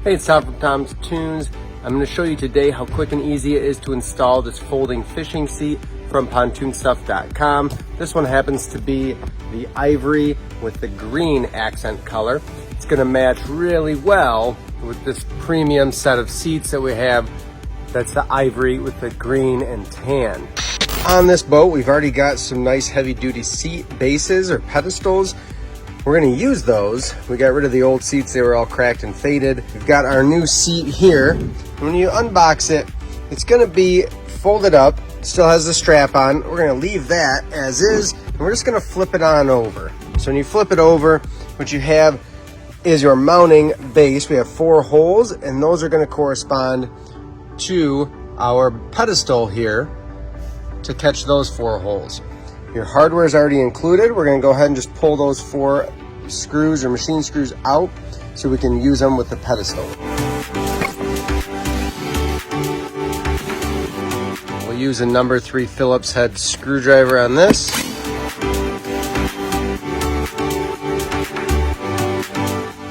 Hey, it's Tom from Tom's Tunes. I'm going to show you today how quick and easy it is to install this folding fishing seat from PontoonStuff.com. This one happens to be the ivory with the green accent color. It's going to match really well with this premium set of seats that we have. That's the ivory with the green and tan. On this boat, we've already got some nice heavy-duty seat bases or pedestals. We're going to use those. We got rid of the old seats. They were all cracked and faded. We've got our new seat here. When you unbox it, it's going to be folded up. It still has the strap on. We're going to leave that as is, and we're just going to flip it on over. So when you flip it over, what you have is your mounting base. We have 4 holes, and those are going to correspond to our pedestal here to catch those 4 holes. Your hardware is already included. We're going to go ahead and just pull those 4 screws or machine screws out so we can use them with the pedestal. We'll use a number 3 Phillips head screwdriver on this.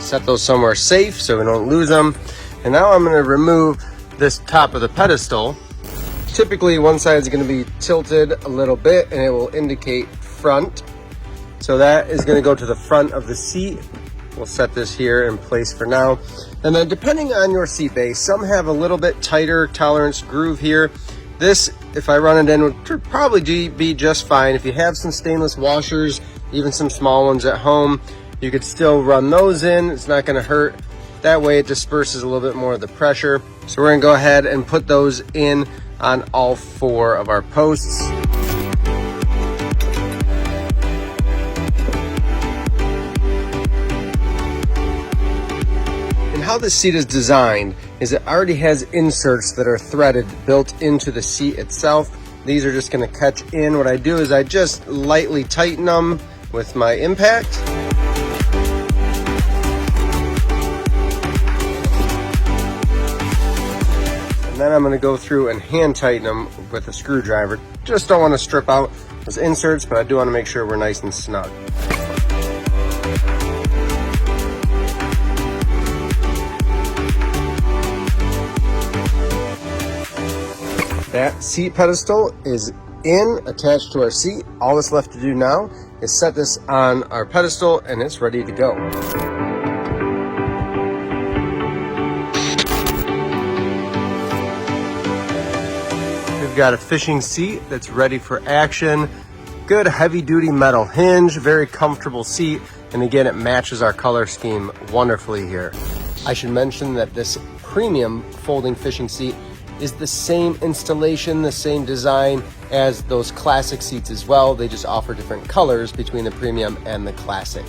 Set those somewhere safe so we don't lose them. And now I'm going to remove this top of the pedestal. Typically one side is going to be tilted a little bit and it will indicate front. So that is going to go to the front of the seat. We'll set this here in place for now. And then depending on your seat base, some have a little bit tighter tolerance groove here. This, if I run it in, would probably be just fine. If you have some stainless washers, even some small ones at home, you could still run those in. It's not going to hurt. That way it disperses a little bit more of the pressure. So we're going to go ahead and put those in on all 4 of our posts. And how this seat is designed is it already has inserts that are threaded built into the seat itself. These are just going to catch in. What I do is I just lightly tighten them with my impact. And then I'm going to go through and hand tighten them with a screwdriver. Just don't want to strip out those inserts, but I do want to make sure we're nice and snug. That seat pedestal is attached to our seat. All that's left to do now is set this on our pedestal and it's ready to go. We've got a fishing seat that's ready for action. Good heavy-duty metal hinge, very comfortable seat, and again, it matches our color scheme wonderfully here. I should mention that this premium folding fishing seat is the same installation, the same design as those classic seats as well. They just offer different colors between the premium and the classic.